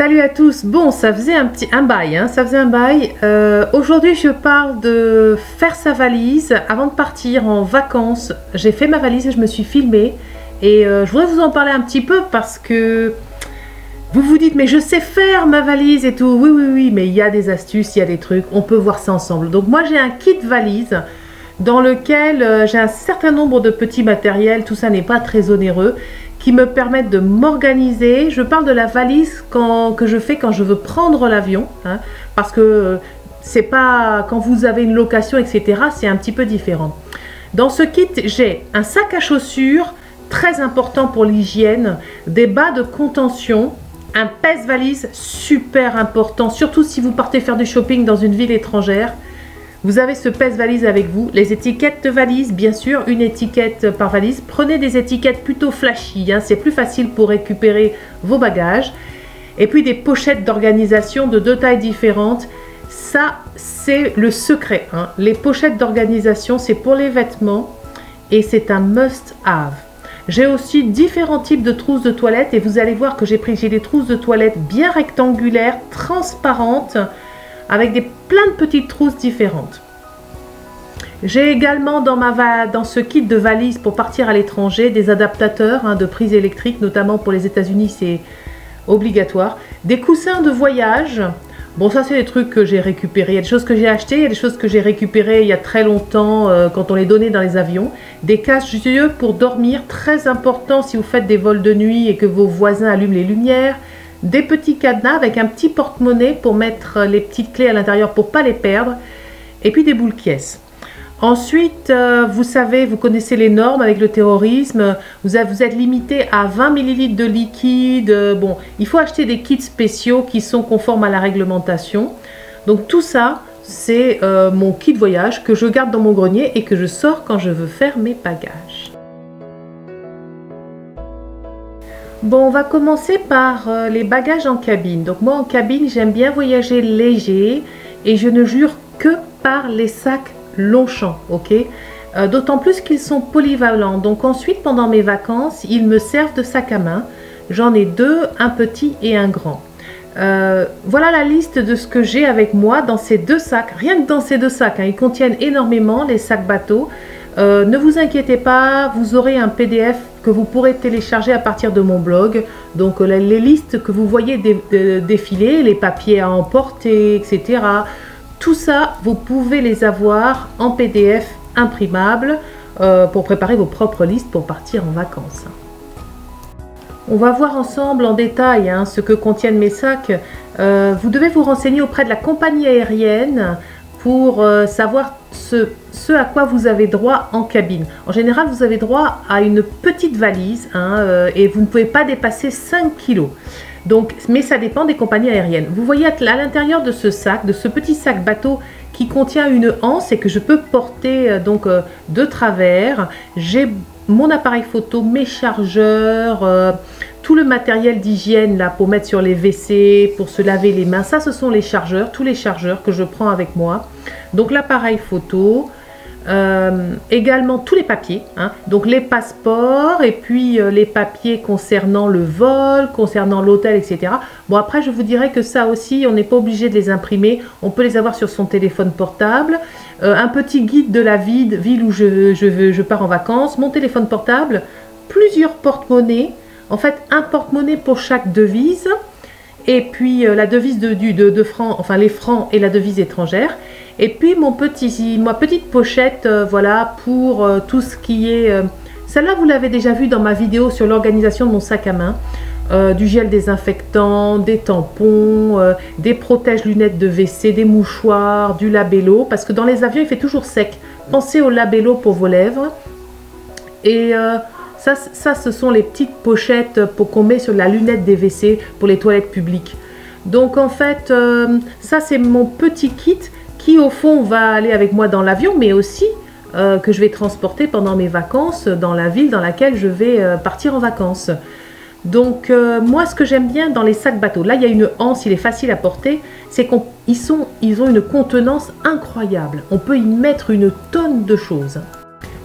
Salut à tous. Bon, ça faisait un bail, hein, ça faisait un bail. Aujourd'hui, je parle de faire sa valise avant de partir en vacances. J'ai fait ma valise et je me suis filmée. Et je voudrais vous en parler un petit peu parce que vous vous dites, mais je sais faire ma valise et tout. Oui, mais il y a des astuces, il y a des trucs. On peut voir ça ensemble. Donc moi, j'ai un kit valise dans lequel j'ai un certain nombre de petits matériels. Tout ça n'est pas très onéreux, qui me permettent de m'organiser. Je parle de la valise que je fais quand je veux prendre l'avion, hein, parce que c'est pas quand vous avez une location, etc. C'est un petit peu différent. Dans ce kit, j'ai un sac à chaussures, très important pour l'hygiène, des bas de contention, un pèse-valise, super important, surtout si vous partez faire du shopping dans une ville étrangère. Vous avez ce pèse-valise avec vous, les étiquettes de valise, bien sûr, une étiquette par valise. Prenez des étiquettes plutôt flashy, hein, c'est plus facile pour récupérer vos bagages. Et puis des pochettes d'organisation de 2 tailles différentes. Ça, c'est le secret, hein. Les pochettes d'organisation, c'est pour les vêtements et c'est un must-have. J'ai aussi différents types de trousses de toilette et vous allez voir que j'ai des trousses de toilette bien rectangulaires, transparentes, avec plein de petites trousses différentes. J'ai également dans ce kit de valise pour partir à l'étranger des adaptateurs, hein, de prise électrique, notamment pour les États-Unis, c'est obligatoire. Des coussins de voyage. Bon, ça c'est des trucs que j'ai récupérés. Il y a des choses que j'ai achetées, il y a des choses que j'ai récupérées il y a très longtemps quand on les donnait dans les avions. Des cache-yeux pour dormir, très important si vous faites des vols de nuit et que vos voisins allument les lumières. Des petits cadenas avec un petit porte-monnaie pour mettre les petites clés à l'intérieur pour ne pas les perdre. Et puis des boules caisses. Ensuite, vous savez, vous connaissez les normes avec le terrorisme. Vous êtes limité à 20 ml de liquide. Bon, il faut acheter des kits spéciaux qui sont conformes à la réglementation. Donc tout ça, c'est mon kit voyage que je garde dans mon grenier et que je sors quand je veux faire mes bagages. Bon, on va commencer par les bagages en cabine. Donc moi en cabine, j'aime bien voyager léger et je ne jure que par les sacs Longchamp, ok, d'autant plus qu'ils sont polyvalents. Donc ensuite, pendant mes vacances, ils me servent de sac à main. J'en ai 2, un petit et un grand. Voilà la liste de ce que j'ai avec moi dans ces 2 sacs. Rien que dans ces 2 sacs, hein, ils contiennent énormément, les sacs bateaux. Ne vous inquiétez pas, vous aurez un PDF que vous pourrez télécharger à partir de mon blog. Donc les listes que vous voyez défiler, les papiers à emporter, etc. Tout ça, vous pouvez les avoir en PDF imprimable pour préparer vos propres listes pour partir en vacances. On va voir ensemble en détail, hein, ce que contiennent mes sacs. Vous devez vous renseigner auprès de la compagnie aérienne pour savoir ce à quoi vous avez droit en cabine. En général, vous avez droit à une petite valise, hein, et vous ne pouvez pas dépasser 5 kg. Donc, mais ça dépend des compagnies aériennes. Vous voyez à l'intérieur de ce sac, de ce petit sac bateau qui contient une anse et que je peux porter de travers. J'ai mon appareil photo, mes chargeurs, tout le matériel d'hygiène là pour mettre sur les WC, pour se laver les mains. Ça, ce sont les chargeurs, tous les chargeurs que je prends avec moi. Donc l'appareil photo. Également tous les papiers, hein, donc les passeports et puis les papiers concernant le vol, concernant l'hôtel, etc. Bon, après je vous dirais que ça aussi on n'est pas obligé de les imprimer, on peut les avoir sur son téléphone portable, un petit guide de la ville où je pars en vacances, mon téléphone portable, plusieurs porte-monnaies, en fait un porte-monnaie pour chaque devise et puis la devise de francs, enfin les francs et la devise étrangère. Et puis ma petite pochette, voilà, pour tout ce qui est... Celle-là, vous l'avez déjà vu dans ma vidéo sur l'organisation de mon sac à main. Du gel désinfectant, des tampons, des protège-lunettes de WC, des mouchoirs, du labello. Parce que dans les avions, il fait toujours sec. Pensez au labello pour vos lèvres. Et ça, ce sont les petites pochettes qu'on met sur la lunette des WC pour les toilettes publiques. Donc en fait, ça c'est mon petit kit qui au fond va aller avec moi dans l'avion, mais aussi que je vais transporter pendant mes vacances dans la ville dans laquelle je vais partir en vacances. Donc moi ce que j'aime bien dans les sacs bateaux, là il y a une anse, il est facile à porter, c'est qu'ils ont une contenance incroyable. On peut y mettre une tonne de choses.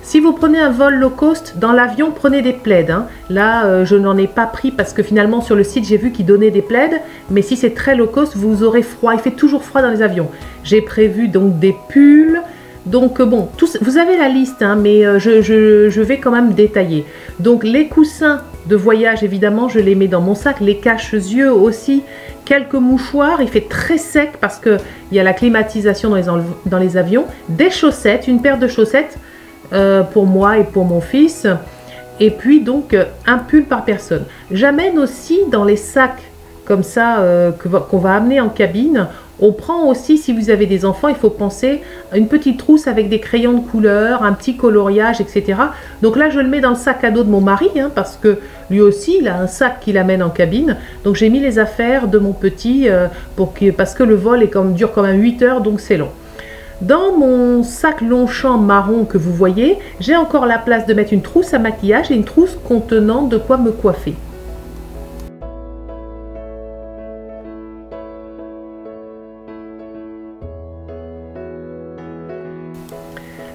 Si vous prenez un vol low cost, dans l'avion, prenez des plaids. Hein. Là, je n'en ai pas pris parce que finalement, sur le site, j'ai vu qu'ils donnaient des plaids. Mais si c'est très low cost, vous aurez froid. Il fait toujours froid dans les avions. J'ai prévu donc des pulls. Donc bon, vous avez la liste, hein, mais je vais quand même détailler. Donc les coussins de voyage, évidemment, je les mets dans mon sac. Les cache-yeux aussi. Quelques mouchoirs. Il fait très sec parce qu'il y a la climatisation dans les avions. Des chaussettes, une paire de chaussettes. Pour moi et pour mon fils, et puis donc un pull par personne. J'amène aussi dans les sacs comme ça qu'on va amener en cabine, on prend aussi, si vous avez des enfants, il faut penser à une petite trousse avec des crayons de couleur, un petit coloriage, etc. Donc là je le mets dans le sac à dos de mon mari, hein, parce que lui aussi il a un sac qu'il amène en cabine. Donc j'ai mis les affaires de mon petit parce que le vol dure quand même 8 heures, donc c'est long. Dans mon sac Longchamp marron que vous voyez, j'ai encore la place de mettre une trousse à maquillage et une trousse contenant de quoi me coiffer.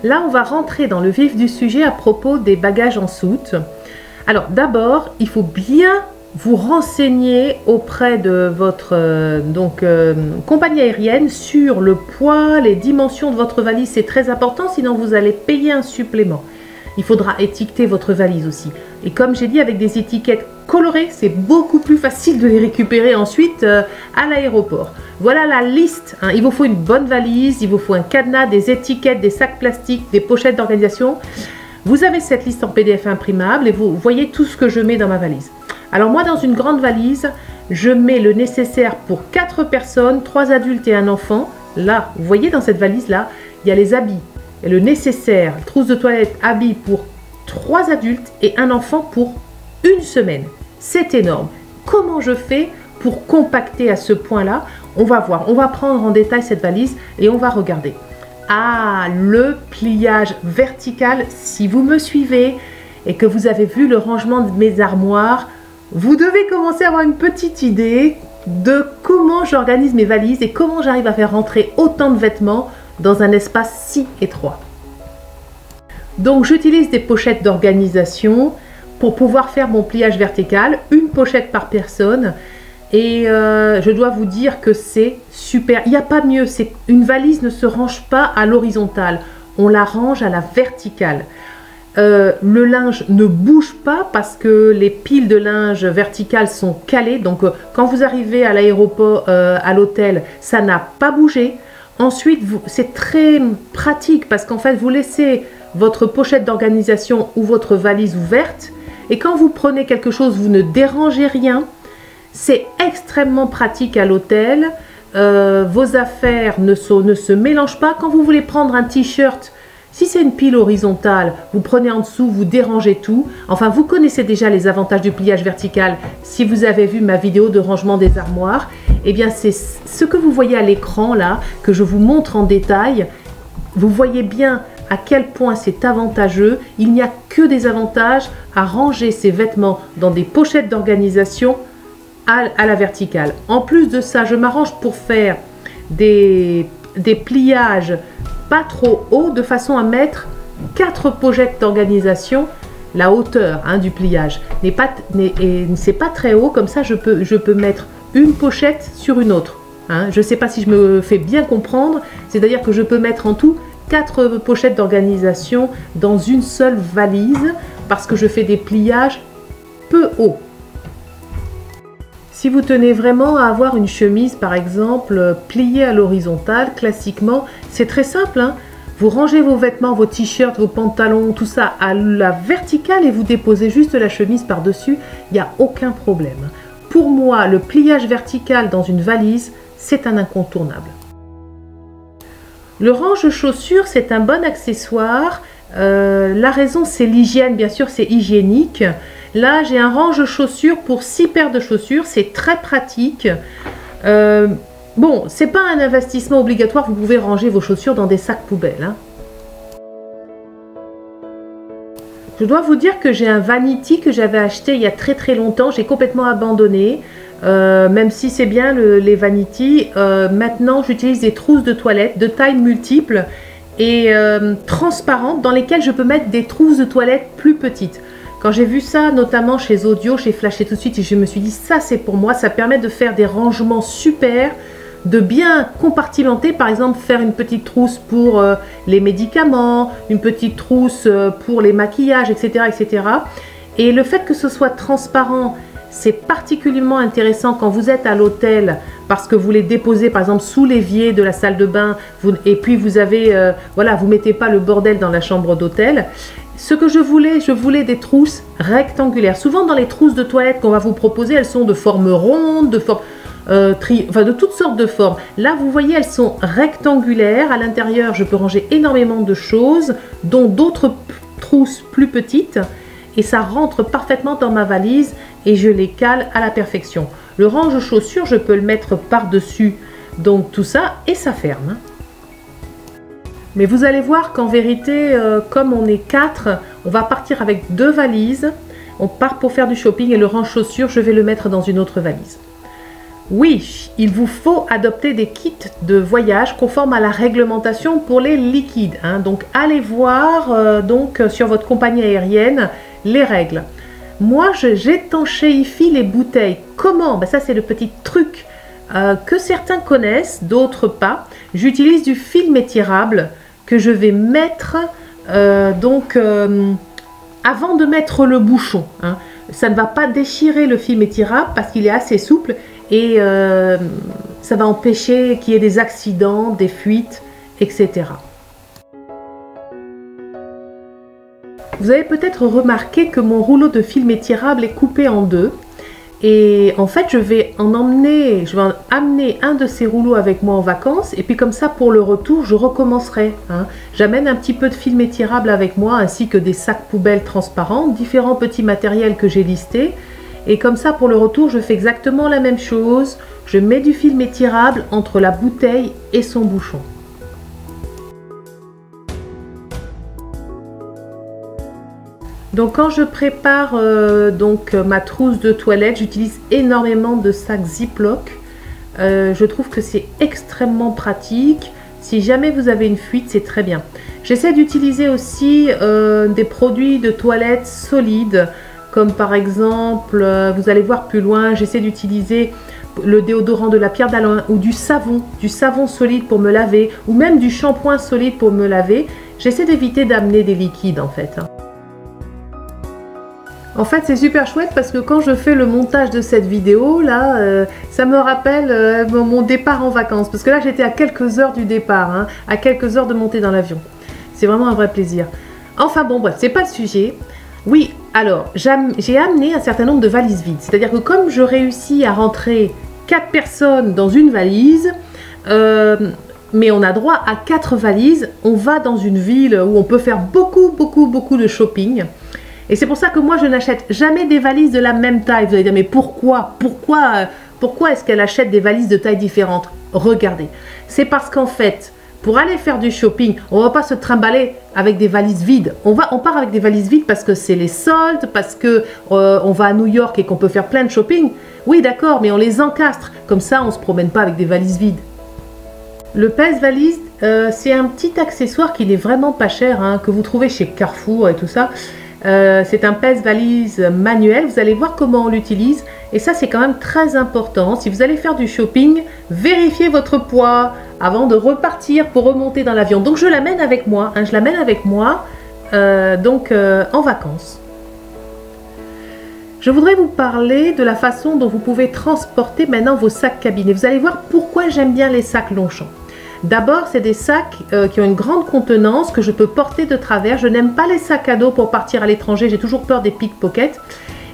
Là, on va rentrer dans le vif du sujet à propos des bagages en soute. Alors d'abord, il faut bien vous renseigner auprès de votre compagnie aérienne sur le poids, les dimensions de votre valise. C'est très important, sinon vous allez payer un supplément. Il faudra étiqueter votre valise aussi. Et comme j'ai dit, avec des étiquettes colorées, c'est beaucoup plus facile de les récupérer ensuite à l'aéroport. Voilà la liste. Hein. Il vous faut une bonne valise, il vous faut un cadenas, des étiquettes, des sacs plastiques, des pochettes d'organisation. Vous avez cette liste en PDF imprimable et vous voyez tout ce que je mets dans ma valise. Alors moi, dans une grande valise, je mets le nécessaire pour 4 personnes, 3 adultes et un enfant. Là, vous voyez dans cette valise-là, il y a les habits et le nécessaire, trousse de toilette, habits pour 3 adultes et un enfant pour une semaine. C'est énorme. Comment je fais pour compacter à ce point-là? On va voir. On va prendre en détail cette valise et on va regarder. Ah, le pliage vertical. Si vous me suivez et que vous avez vu le rangement de mes armoires, vous devez commencer à avoir une petite idée de comment j'organise mes valises et comment j'arrive à faire rentrer autant de vêtements dans un espace si étroit. Donc j'utilise des pochettes d'organisation pour pouvoir faire mon pliage vertical, une pochette par personne. Et je dois vous dire que c'est super. Il n'y a pas mieux. Une valise ne se range pas à l'horizontale. On la range à la verticale. Le linge ne bouge pas parce que les piles de linge verticales sont calées. Donc quand vous arrivez à l'aéroport, à l'hôtel, ça n'a pas bougé. Ensuite, c'est très pratique parce qu'en fait, vous laissez votre pochette d'organisation ou votre valise ouverte. Et quand vous prenez quelque chose, vous ne dérangez rien. C'est extrêmement pratique à l'hôtel. Vos affaires ne se mélangent pas. Quand vous voulez prendre un t-shirt, si c'est une pile horizontale, vous prenez en dessous, vous dérangez tout. Enfin, vous connaissez déjà les avantages du pliage vertical. Si vous avez vu ma vidéo de rangement des armoires, eh bien c'est ce que vous voyez à l'écran là, que je vous montre en détail. Vous voyez bien à quel point c'est avantageux. Il n'y a que des avantages à ranger ses vêtements dans des pochettes d'organisation à la verticale. En plus de ça, je m'arrange pour faire des pliages pas trop haut de façon à mettre 4 pochettes d'organisation. La hauteur du pliage c'est pas très haut, comme ça je peux mettre une pochette sur une autre. Je ne sais pas si je me fais bien comprendre, c'est-à-dire que je peux mettre en tout 4 pochettes d'organisation dans une seule valise parce que je fais des pliages peu hauts. Si vous tenez vraiment à avoir une chemise, par exemple, pliée à l'horizontale, classiquement, c'est très simple. Vous rangez vos vêtements, vos t-shirts, vos pantalons, tout ça à la verticale et vous déposez juste la chemise par-dessus. Il n'y a aucun problème. Pour moi, le pliage vertical dans une valise, c'est un incontournable. Le range-chaussures, c'est un bon accessoire. La raison, c'est l'hygiène. Bien sûr, c'est hygiénique. Là, j'ai un range-chaussures pour 6 paires de chaussures. C'est très pratique. Bon, c'est pas un investissement obligatoire. Vous pouvez ranger vos chaussures dans des sacs poubelles. Je dois vous dire que j'ai un vanity que j'avais acheté il y a très longtemps. J'ai complètement abandonné. Même si c'est bien les vanity. Maintenant, j'utilise des trousses de toilette de taille multiple et transparentes dans lesquelles je peux mettre des trousses de toilette plus petites. Quand j'ai vu ça, notamment chez Zodio, j'ai flashé tout de suite et je me suis dit ça c'est pour moi, ça permet de faire des rangements super, de bien compartimenter, par exemple faire une petite trousse pour les médicaments, une petite trousse pour les maquillages, etc., etc. Et le fait que ce soit transparent, c'est particulièrement intéressant quand vous êtes à l'hôtel parce que vous les déposez par exemple sous l'évier de la salle de bain et puis vous avez, voilà, vous mettez pas le bordel dans la chambre d'hôtel. Ce que je voulais des trousses rectangulaires. Souvent dans les trousses de toilette qu'on va vous proposer, elles sont de forme ronde, de forme enfin de toutes sortes de formes. Là vous voyez, elles sont rectangulaires. À l'intérieur je peux ranger énormément de choses, dont d'autres trousses plus petites. Et ça rentre parfaitement dans ma valise et je les cale à la perfection. Le range chaussures, je peux le mettre par-dessus, donc tout ça, et ça ferme. Mais vous allez voir qu'en vérité, comme on est 4, on va partir avec 2 valises. On part pour faire du shopping et le range chaussures, je vais le mettre dans une autre valise. Oui, il vous faut adopter des kits de voyage conformes à la réglementation pour les liquides. Hein. Donc allez voir donc, sur votre compagnie aérienne les règles. Moi, j'étanchéifie les bouteilles. Comment? Ben, ça, c'est le petit truc que certains connaissent, d'autres pas. J'utilise du film étirable que je vais mettre avant de mettre le bouchon. Hein. Ça ne va pas déchirer le film étirable parce qu'il est assez souple et ça va empêcher qu'il y ait des accidents, des fuites, etc. Vous avez peut-être remarqué que mon rouleau de film étirable est coupé en 2. Et en fait, je vais amener un de ces rouleaux avec moi en vacances. Et puis comme ça, pour le retour, je recommencerai. Hein. J'amène un petit peu de film étirable avec moi, ainsi que des sacs poubelles transparents, différents petits matériels que j'ai listés. Et comme ça, pour le retour, je fais exactement la même chose. Je mets du film étirable entre la bouteille et son bouchon. Donc quand je prépare ma trousse de toilette, j'utilise énormément de sacs Ziploc. Je trouve que c'est extrêmement pratique. Si jamais vous avez une fuite, c'est très bien. J'essaie d'utiliser aussi des produits de toilette solides, comme par exemple, vous allez voir plus loin, j'essaie d'utiliser le déodorant de la pierre d'Alain ou du savon solide pour me laver, ou même du shampoing solide pour me laver. J'essaie d'éviter d'amener des liquides en fait. En fait, c'est super chouette parce que quand je fais le montage de cette vidéo, là, ça me rappelle mon départ en vacances. Parce que là, j'étais à quelques heures du départ, hein, à quelques heures de monter dans l'avion. C'est vraiment un vrai plaisir. Enfin bon, bref, c'est pas le sujet. Oui, alors, j'ai amené un certain nombre de valises vides. C'est-à-dire que comme je réussis à rentrer 4 personnes dans une valise, mais on a droit à 4 valises, on va dans une ville où on peut faire beaucoup de shopping. Et c'est pour ça que moi, je n'achète jamais des valises de la même taille. Vous allez dire, mais pourquoi est-ce qu'elle achète des valises de taille différentes? Regardez, c'est parce qu'en fait, pour aller faire du shopping, on ne va pas se trimballer avec des valises vides. On part avec des valises vides parce que c'est les soldes, parce que on va à New York et qu'on peut faire plein de shopping. Oui, d'accord, mais on les encastre. Comme ça, on ne se promène pas avec des valises vides. Le pèse-valise, c'est un petit accessoire qui n'est vraiment pas cher, hein, que vous trouvez chez Carrefour et tout ça. C'est un pèse-valise manuel, vous allez voir comment on l'utilise et ça c'est quand même très important. Si vous allez faire du shopping, vérifiez votre poids avant de repartir pour remonter dans l'avion. Donc je l'amène avec moi, hein, en vacances. Je voudrais vous parler de la façon dont vous pouvez transporter maintenant vos sacs cabines. Et vous allez voir pourquoi j'aime bien les sacs Longchamp. D'abord, c'est des sacs qui ont une grande contenance que je peux porter de travers. Je n'aime pas les sacs à dos pour partir à l'étranger. J'ai toujours peur des pickpockets.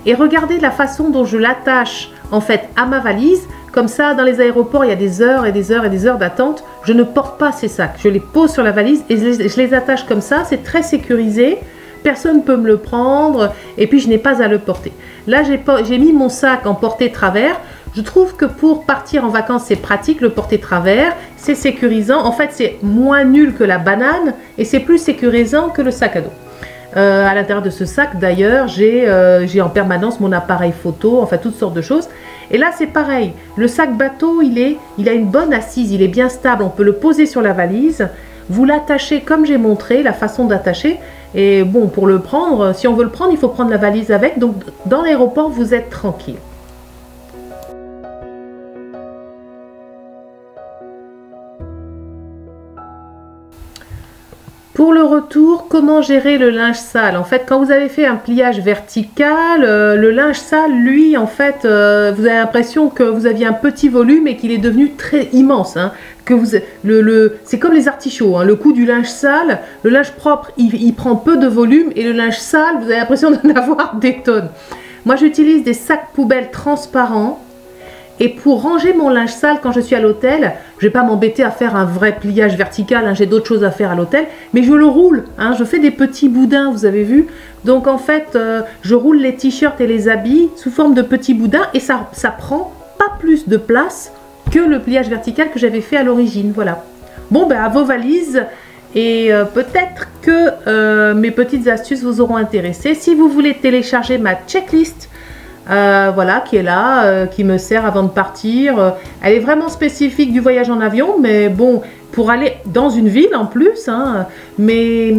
Et regardez la façon dont je l'attache en fait à ma valise. Comme ça, dans les aéroports, il y a des heures et des heures et des heures d'attente. Je ne porte pas ces sacs. Je les pose sur la valise et je les attache comme ça. C'est très sécurisé. Personne ne peut me le prendre et puis je n'ai pas à le porter. Là, j'ai mis mon sac en portée-travers. Je trouve que pour partir en vacances, c'est pratique, le porter-travers, c'est sécurisant. En fait, c'est moins nul que la banane et c'est plus sécurisant que le sac à dos. À l'intérieur de ce sac, d'ailleurs, j'ai en permanence mon appareil photo, enfin toutes sortes de choses. Et là, c'est pareil. Le sac bateau, il a une bonne assise, il est bien stable. On peut le poser sur la valise. Vous l'attachez comme j'ai montré, la façon d'attacher. Et bon, pour le prendre, si on veut le prendre, il faut prendre la valise avec. Donc dans l'aéroport, vous êtes tranquille. Pour le retour, comment gérer le linge sale? En fait, quand vous avez fait un pliage vertical, le linge sale, lui, en fait, vous avez l'impression que vous aviez un petit volume et qu'il est devenu très immense. Hein, c'est comme les artichauts, hein, le coup du linge sale, le linge propre, il prend peu de volume et le linge sale, vous avez l'impression d'en avoir des tonnes. Moi, j'utilise des sacs poubelles transparents. Et pour ranger mon linge sale quand je suis à l'hôtel, je ne vais pas m'embêter à faire un vrai pliage vertical, hein, j'ai d'autres choses à faire à l'hôtel, mais je le roule, hein, je fais des petits boudins, vous avez vu. Donc en fait, je roule les t-shirts et les habits sous forme de petits boudins et ça prend pas plus de place que le pliage vertical que j'avais fait à l'origine, voilà. Bon, ben à vos valises et peut-être que mes petites astuces vous auront intéressé. Si vous voulez télécharger ma checklist, voilà, qui est là, qui me sert avant de partir. Elle est vraiment spécifique du voyage en avion, mais bon, pour aller dans une ville en plus, hein, mais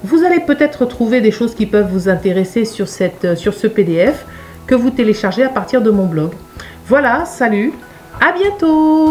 vous allez peut-être trouver des choses qui peuvent vous intéresser sur ce PDF que vous téléchargez à partir de mon blog. Voilà, salut, à bientôt!